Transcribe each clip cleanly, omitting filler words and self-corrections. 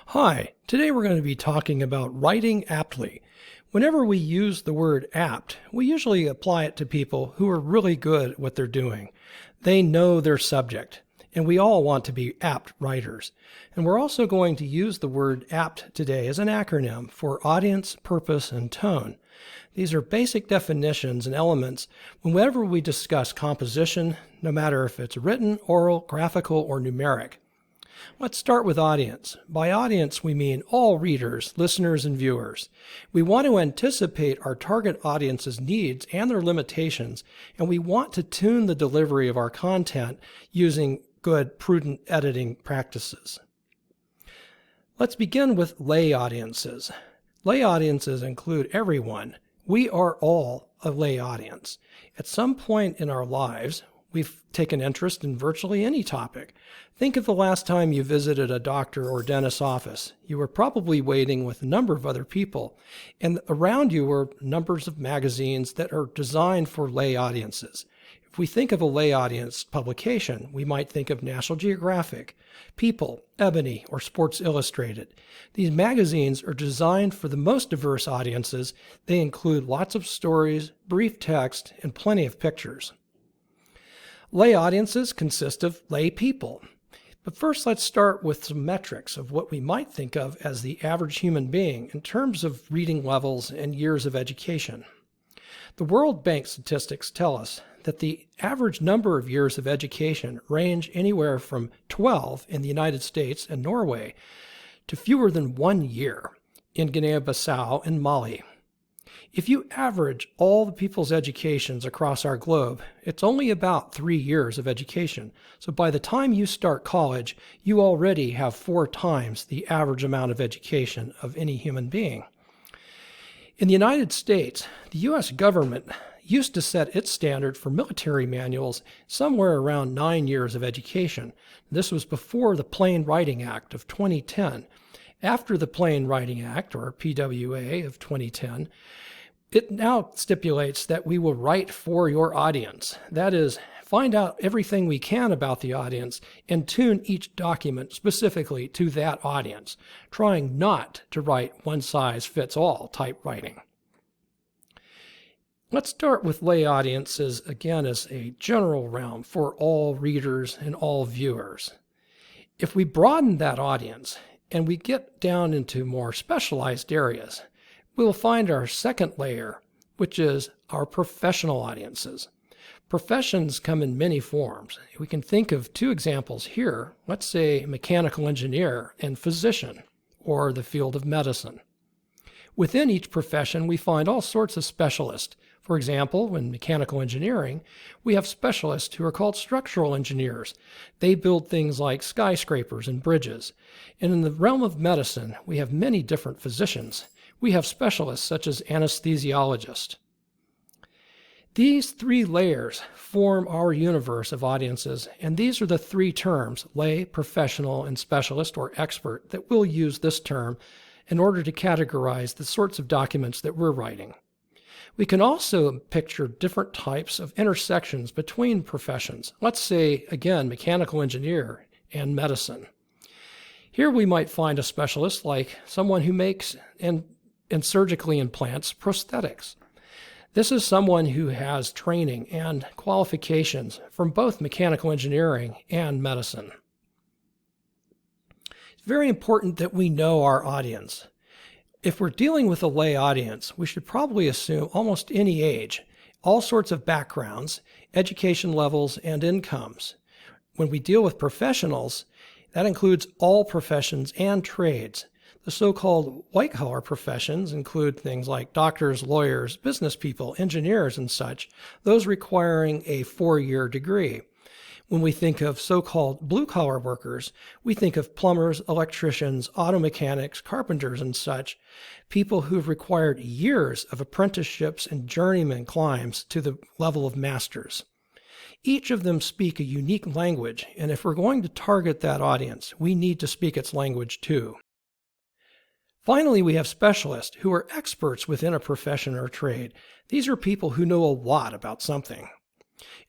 Hi, today we're going to be talking about writing aptly. Whenever we use the word apt, we usually apply it to people who are really good at what they're doing. They know their subject, and we all want to be apt writers. And we're also going to use the word apt today as an acronym for audience, purpose, and tone. These are basic definitions and elements whenever we discuss composition, no matter if it's written, oral, graphical, or numeric. Let's start with audience. By audience, we mean all readers, listeners, and viewers. We want to anticipate our target audience's needs and their limitations, and we want to tune the delivery of our content using good, prudent editing practices. Let's begin with lay audiences. Lay audiences include everyone. We are all a lay audience. At some point in our lives, we've taken interest in virtually any topic. Think of the last time you visited a doctor or dentist's office. You were probably waiting with a number of other people, and around you were numbers of magazines that are designed for lay audiences. If we think of a lay audience publication, we might think of National Geographic, People, Ebony, or Sports Illustrated. These magazines are designed for the most diverse audiences. They include lots of stories, brief text, and plenty of pictures. Lay audiences consist of lay people. But first, let's start with some metrics of what we might think of as the average human being in terms of reading levels and years of education. The World Bank statistics tell us that the average number of years of education range anywhere from 12 in the United States and Norway to fewer than 1 year in Guinea-Bissau and Mali. If you average all the people's educations across our globe, it's only about 3 years of education. So by the time you start college, you already have 4 times the average amount of education of any human being. In the United States, the U.S. government used to set its standard for military manuals somewhere around 9 years of education. This was before the Plain Writing Act of 2010. After the Plain Writing Act, or PWA, of 2010, it now stipulates that we will write for your audience. That is, find out everything we can about the audience and tune each document specifically to that audience, trying not to write one-size-fits-all type writing. Let's start with lay audiences again as a general realm for all readers and all viewers. If we broaden that audience and we get down into more specialized areas, we'll find our second layer, which is our professional audiences. Professions come in many forms. We can think of 2 examples here. Let's say mechanical engineer and physician, or the field of medicine. Within each profession, we find all sorts of specialists. For example, in mechanical engineering, we have specialists who are called structural engineers. They build things like skyscrapers and bridges. And in the realm of medicine, we have many different physicians. We have specialists such as anesthesiologists. These 3 layers form our universe of audiences, and these are the 3 terms, lay, professional, and specialist or expert, that we'll use this term in order to categorize the sorts of documents that we're writing. We can also picture different types of intersections between professions. Let's say, again, mechanical engineer and medicine. Here we might find a specialist like someone who makes and surgically implants prosthetics. This is someone who has training and qualifications from both mechanical engineering and medicine. It's very important that we know our audience. If we're dealing with a lay audience, we should probably assume almost any age, all sorts of backgrounds, education levels, and incomes. When we deal with professionals, that includes all professions and trades. The so-called white-collar professions include things like doctors, lawyers, business people, engineers, and such, those requiring a 4-year degree. When we think of so-called blue-collar workers, we think of plumbers, electricians, auto mechanics, carpenters, and such, people who have required years of apprenticeships and journeyman climbs to the level of masters. Each of them speak a unique language, and if we're going to target that audience, we need to speak its language too. Finally, we have specialists who are experts within a profession or trade. These are people who know a lot about something.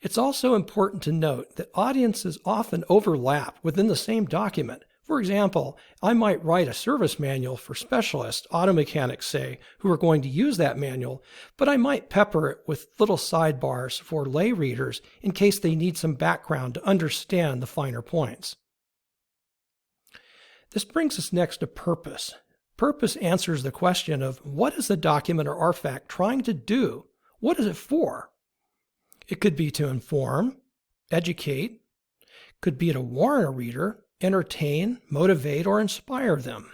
It's also important to note that audiences often overlap within the same document. For example, I might write a service manual for specialists, auto mechanics say, who are going to use that manual, but I might pepper it with little sidebars for lay readers in case they need some background to understand the finer points. This brings us next to purpose. Purpose answers the question of what is the document or artifact trying to do? What is it for? It could be to inform, educate, could be to warn a reader, entertain, motivate, or inspire them.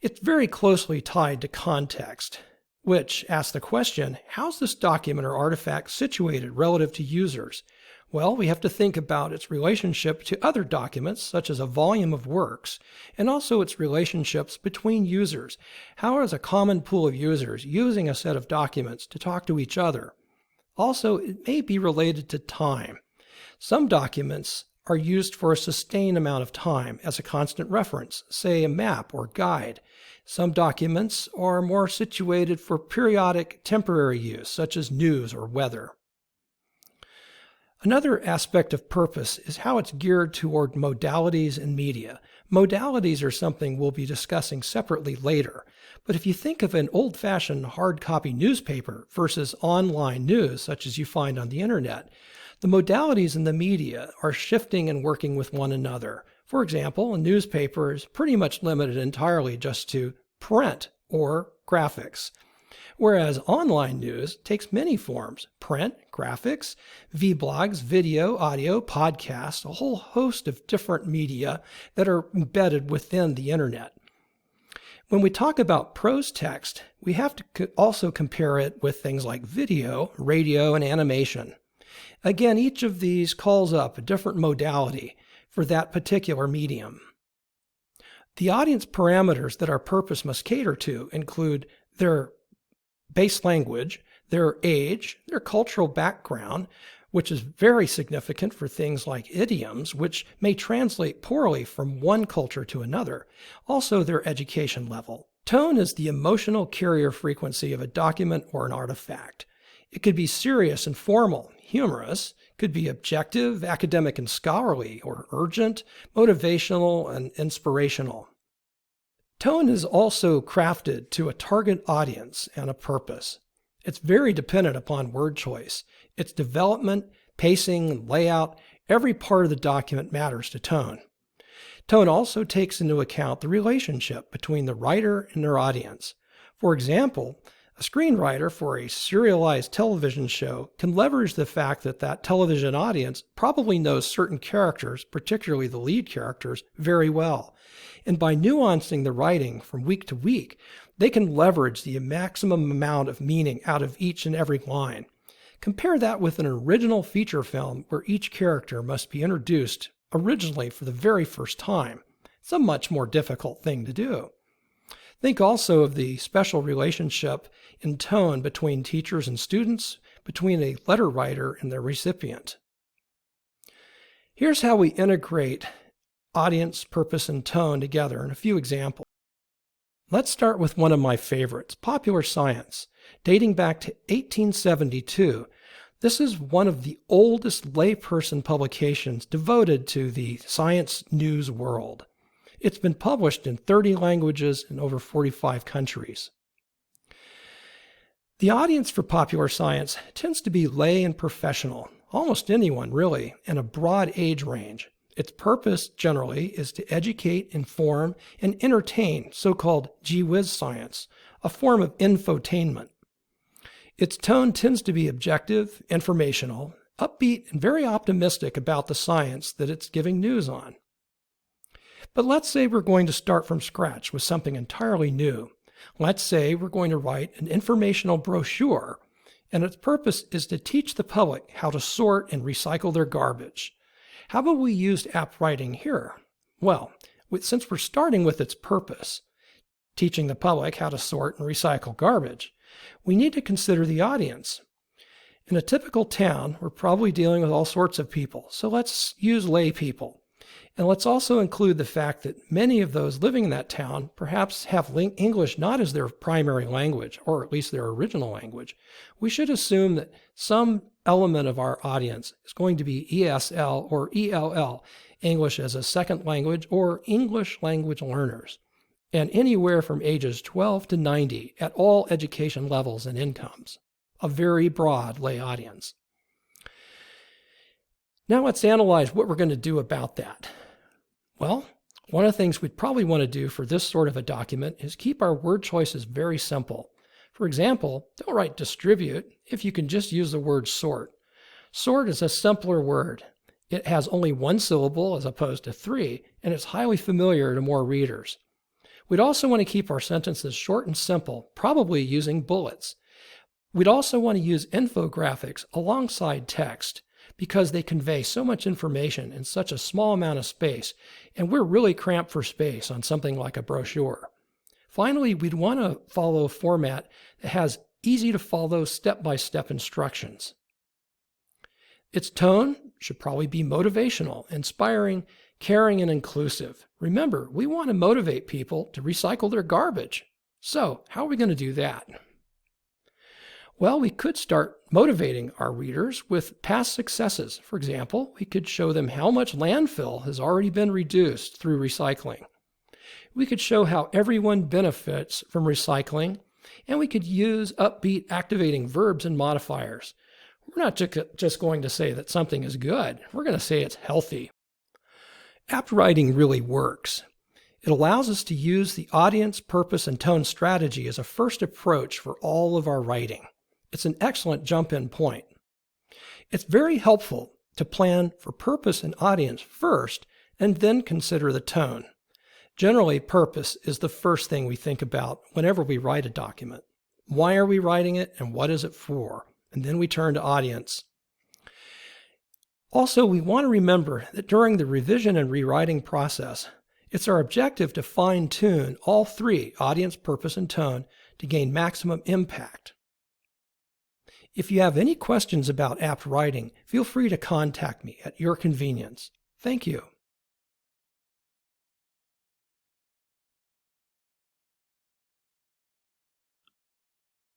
It's very closely tied to context, which asks the question, how's this document or artifact situated relative to users? Well, we have to think about its relationship to other documents, such as a volume of works, and also its relationships between users. How is a common pool of users using a set of documents to talk to each other? Also, it may be related to time. Some documents are used for a sustained amount of time as a constant reference, say a map or guide. Some documents are more situated for periodic temporary use, such as news or weather. Another aspect of purpose is how it's geared toward modalities and media. Modalities are something we'll be discussing separately later, but if you think of an old-fashioned hard copy newspaper versus online news such as you find on the internet, the modalities in the media are shifting and working with one another. For example, a newspaper is pretty much limited entirely just to print or graphics, whereas online news takes many forms: print, graphics, vlogs, video, audio, podcasts, a whole host of different media that are embedded within the internet. When we talk about prose text, we have to also compare it with things like video, radio, and animation. Again, each of these calls up a different modality for that particular medium. The audience parameters that our purpose must cater to include their base language, their age, their cultural background, which is very significant for things like idioms, which may translate poorly from one culture to another, also their education level. Tone is the emotional carrier frequency of a document or an artifact. It could be serious and formal, humorous, could be objective, academic and scholarly, or urgent, motivational, and inspirational. Tone is also crafted to a target audience and a purpose. It's very dependent upon word choice. Its development, pacing, layout, every part of the document matters to tone. Tone also takes into account the relationship between the writer and their audience. For example, a screenwriter for a serialized television show can leverage the fact that that television audience probably knows certain characters, particularly the lead characters, very well. And by nuancing the writing from week to week, they can leverage the maximum amount of meaning out of each and every line. Compare that with an original feature film where each character must be introduced originally for the very first time. It's a much more difficult thing to do. Think also of the special relationship in tone between teachers and students, between a letter writer and their recipient. Here's how we integrate audience, purpose, and tone together in a few examples. Let's start with one of my favorites, Popular Science, dating back to 1872. This is one of the oldest layperson publications devoted to the science news world. It's been published in 30 languages in over 45 countries. The audience for Popular Science tends to be lay and professional, almost anyone really, and a broad age range. Its purpose generally is to educate, inform, and entertain, so-called gee whiz science, a form of infotainment. Its tone tends to be objective, informational, upbeat, and very optimistic about the science that it's giving news on. But let's say we're going to start from scratch with something entirely new. Let's say we're going to write an informational brochure, and its purpose is to teach the public how to sort and recycle their garbage. How about we use APT Writing here? Well, since we're starting with its purpose, teaching the public how to sort and recycle garbage, we need to consider the audience. In a typical town, we're probably dealing with all sorts of people, so let's use lay people. And let's also include the fact that many of those living in that town perhaps have English not as their primary language, or at least their original language. We should assume that some element of our audience is going to be ESL or ELL, English as a second language, or English language learners, and anywhere from ages 12 to 90 at all education levels and incomes. A very broad lay audience. Now let's analyze what we're going to do about that. Well, one of the things we'd probably want to do for this sort of a document is keep our word choices very simple. For example, don't write distribute if you can just use the word sort. Sort is a simpler word. It has only one syllable as opposed to three, and it's highly familiar to more readers. We'd also want to keep our sentences short and simple, probably using bullets. We'd also want to use infographics alongside text because they convey so much information in such a small amount of space, and we're really cramped for space on something like a brochure. Finally, we'd want to follow a format that has easy to follow step-by-step instructions. Its tone should probably be motivational, inspiring, caring, and inclusive. Remember, we want to motivate people to recycle their garbage. So, how are we going to do that? Well, we could start motivating our readers with past successes. For example, we could show them how much landfill has already been reduced through recycling. We could show how everyone benefits from recycling, and we could use upbeat activating verbs and modifiers. We're not just going to say that something is good. We're going to say it's healthy. APT writing really works. It allows us to use the audience, purpose, and tone strategy as a first approach for all of our writing. It's an excellent jump-in point. It's very helpful to plan for purpose and audience first and then consider the tone. Generally, purpose is the first thing we think about whenever we write a document. Why are we writing it and what is it for? And then we turn to audience. Also, we want to remember that during the revision and rewriting process, it's our objective to fine-tune all three, audience, purpose, and tone, to gain maximum impact. If you have any questions about APT writing, feel free to contact me at your convenience. Thank you.